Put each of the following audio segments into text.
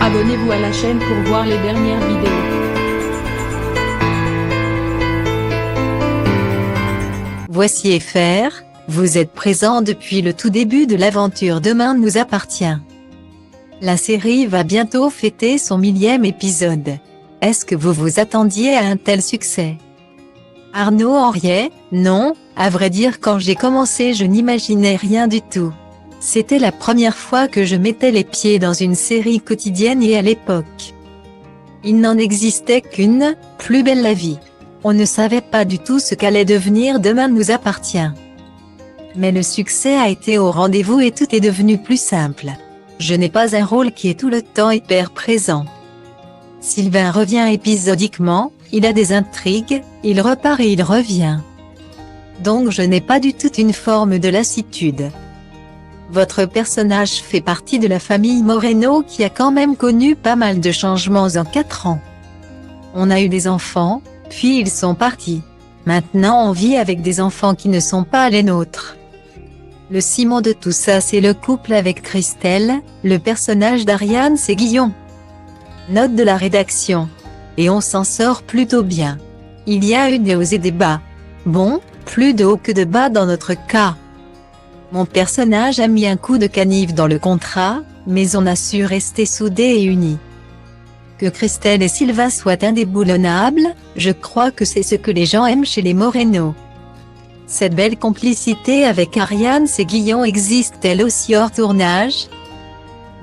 Abonnez-vous à la chaîne pour voir les dernières vidéos. Voici FR, vous êtes présent depuis le tout début de l'aventure Demain nous appartient. La série va bientôt fêter son 1000e épisode. Est-ce que vous vous attendiez à un tel succès? Arnaud Henriet, non, à vrai dire quand j'ai commencé je n'imaginais rien du tout. C'était la première fois que je mettais les pieds dans une série quotidienne et à l'époque, il n'en existait qu'une, Plus belle la vie. On ne savait pas du tout ce qu'allait devenir Demain nous appartient. Mais le succès a été au rendez-vous et tout est devenu plus simple. Je n'ai pas un rôle qui est tout le temps hyper présent. Sylvain revient épisodiquement, il a des intrigues, il repart et il revient. Donc je n'ai pas du tout une forme de lassitude. Votre personnage fait partie de la famille Moreno qui a quand même connu pas mal de changements en 4 ans. On a eu des enfants, puis ils sont partis. Maintenant on vit avec des enfants qui ne sont pas les nôtres. Le ciment de tout ça c'est le couple avec Christelle, le personnage d'Ariane c'est Guillon. Note de la rédaction. Et on s'en sort plutôt bien. Il y a eu des hauts et des bas. Bon, plus de hauts que de bas dans notre cas. Mon personnage a mis un coup de canif dans le contrat, mais on a su rester soudés et unis. Que Christelle et Sylvain soient indéboulonnables, je crois que c'est ce que les gens aiment chez les Moreno. Cette belle complicité avec Ariane et Guillon existe-t-elle aussi hors tournage?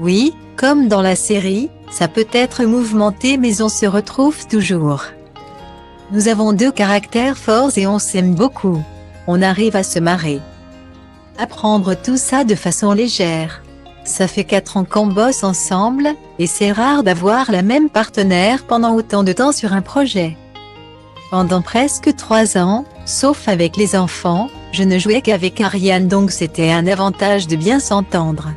Oui, comme dans la série, ça peut être mouvementé mais on se retrouve toujours. Nous avons 2 caractères forts et on s'aime beaucoup. On arrive à se marrer. À prendre tout ça de façon légère. Ça fait 4 ans qu'on bosse ensemble, et c'est rare d'avoir la même partenaire pendant autant de temps sur un projet. Pendant presque 3 ans, sauf avec les enfants, je ne jouais qu'avec Ariane donc c'était un avantage de bien s'entendre.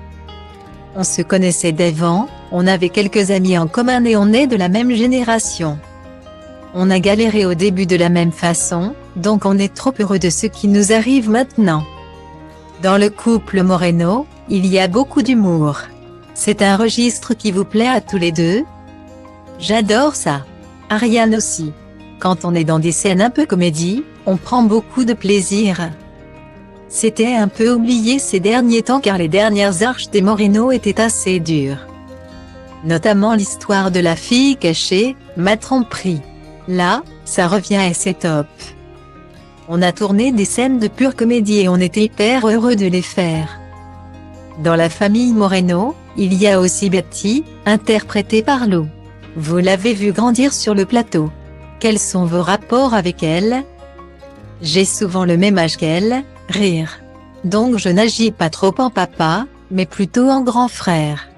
On se connaissait d'avant, on avait quelques amis en commun et on est de la même génération. On a galéré au début de la même façon, donc on est trop heureux de ce qui nous arrive maintenant. Dans le couple Moreno, il y a beaucoup d'humour. C'est un registre qui vous plaît à tous les deux? J'adore ça. Ariane aussi. Quand on est dans des scènes un peu comédie, on prend beaucoup de plaisir. C'était un peu oublié ces derniers temps car les dernières arches des Moreno étaient assez dures. Notamment l'histoire de la fille cachée, ma tromperie. Là, ça revient et c'est top. On a tourné des scènes de pure comédie et on était hyper heureux de les faire. Dans la famille Moreno, il y a aussi Betty, interprétée par Lou. Vous l'avez vue grandir sur le plateau. Quels sont vos rapports avec elle? J'ai souvent le même âge qu'elle, rire. Donc je n'agis pas trop en papa, mais plutôt en grand frère.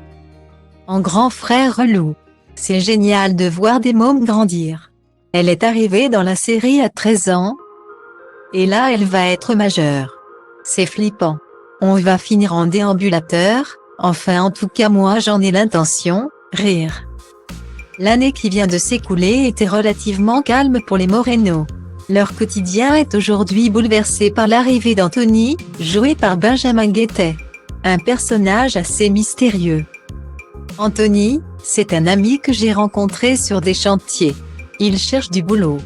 En grand frère Lou. C'est génial de voir des mômes grandir. Elle est arrivée dans la série à 13 ans. Et là elle va être majeure. C'est flippant. On va finir en déambulateur, enfin en tout cas moi j'en ai l'intention, rire. L'année qui vient de s'écouler était relativement calme pour les Moreno. Leur quotidien est aujourd'hui bouleversé par l'arrivée d'Anthony, joué par Benjamin Guettet. Un personnage assez mystérieux. Anthony, c'est un ami que j'ai rencontré sur des chantiers. Il cherche du boulot.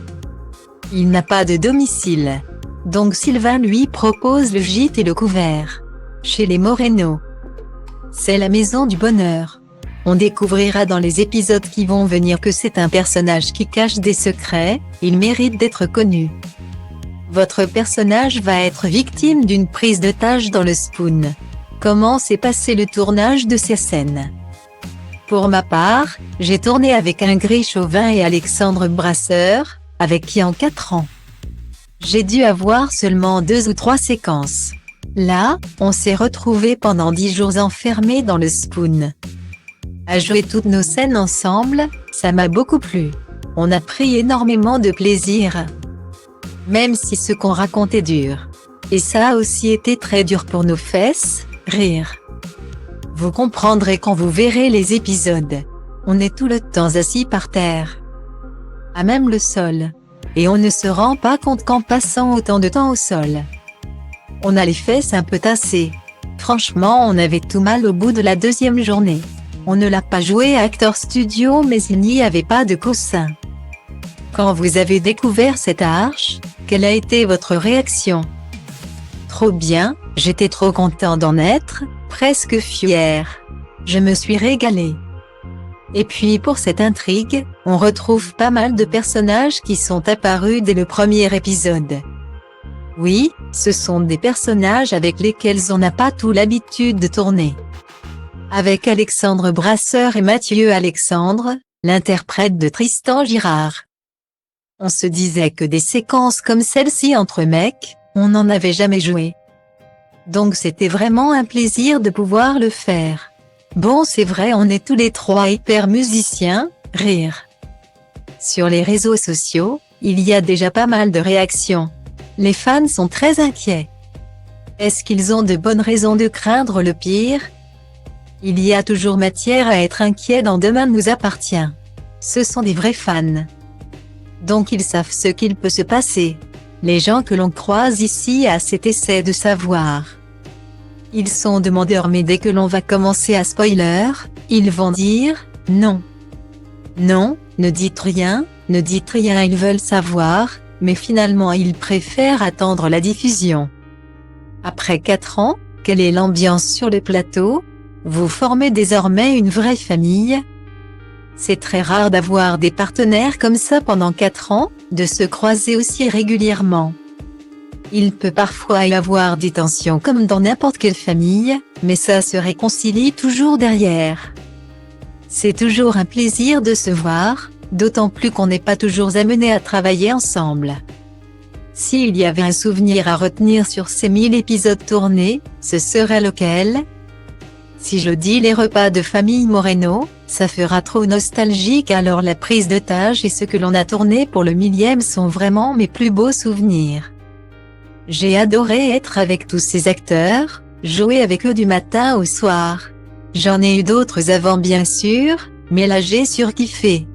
Il n'a pas de domicile. Donc Sylvain lui propose le gîte et le couvert. Chez les Moreno. C'est la maison du bonheur. On découvrira dans les épisodes qui vont venir que c'est un personnage qui cache des secrets, il mérite d'être connu. Votre personnage va être victime d'une prise d'otage dans le Spoon. Comment s'est passé le tournage de ces scènes? Pour ma part, j'ai tourné avec Ingrid Chauvin et Alexandre Brasseur, avec qui en 4 ans. J'ai dû avoir seulement 2 ou 3 séquences. Là, on s'est retrouvés pendant 10 jours enfermés dans le Spoon. À jouer toutes nos scènes ensemble, ça m'a beaucoup plu. On a pris énormément de plaisir. Même si ce qu'on raconte est dur. Et ça a aussi été très dur pour nos fesses, rire. Vous comprendrez quand vous verrez les épisodes. On est tout le temps assis par terre. À même le sol. Et on ne se rend pas compte qu'en passant autant de temps au sol, on a les fesses un peu tassées. Franchement on avait tout mal au bout de la 2e journée. On ne l'a pas joué à Actors Studio mais il n'y avait pas de coussin. Quand vous avez découvert cette arche, quelle a été votre réaction? Trop bien, j'étais trop content d'en être, presque fier. Je me suis régalé. Et puis pour cette intrigue, on retrouve pas mal de personnages qui sont apparus dès le premier épisode. Oui, ce sont des personnages avec lesquels on n'a pas tout l'habitude de tourner. Avec Alexandre Brasseur et Mathieu Alexandre, l'interprète de Tristan Girard. On se disait que des séquences comme celle-ci entre mecs, on n'en avait jamais joué. Donc c'était vraiment un plaisir de pouvoir le faire. Bon, c'est vrai, on est tous les trois hyper musiciens, rire. Sur les réseaux sociaux, il y a déjà pas mal de réactions. Les fans sont très inquiets. Est-ce qu'ils ont de bonnes raisons de craindre le pire? Il y a toujours matière à être inquiet dans Demain nous appartient. Ce sont des vrais fans. Donc ils savent ce qu'il peut se passer. Les gens que l'on croise ici à cet essai de savoir. Ils sont demandeurs mais dès que l'on va commencer à spoiler, ils vont dire « non. Non, ne dites rien, ils veulent savoir, mais finalement ils préfèrent attendre la diffusion. » Après 4 ans, quelle est l'ambiance sur le plateau? Vous formez désormais une vraie famille. C'est très rare d'avoir des partenaires comme ça pendant 4 ans, de se croiser aussi régulièrement. Il peut parfois y avoir des tensions comme dans n'importe quelle famille, mais ça se réconcilie toujours derrière. C'est toujours un plaisir de se voir, d'autant plus qu'on n'est pas toujours amené à travailler ensemble. S'il y avait un souvenir à retenir sur ces 1000 épisodes tournés, ce serait lequel? Si je dis les repas de famille Moreno, ça fera trop nostalgique, alors la prise d'otage et ce que l'on a tourné pour le 1000e sont vraiment mes plus beaux souvenirs. J'ai adoré être avec tous ces acteurs, jouer avec eux du matin au soir. J'en ai eu d'autres avant bien sûr, mais là j'ai surkiffé.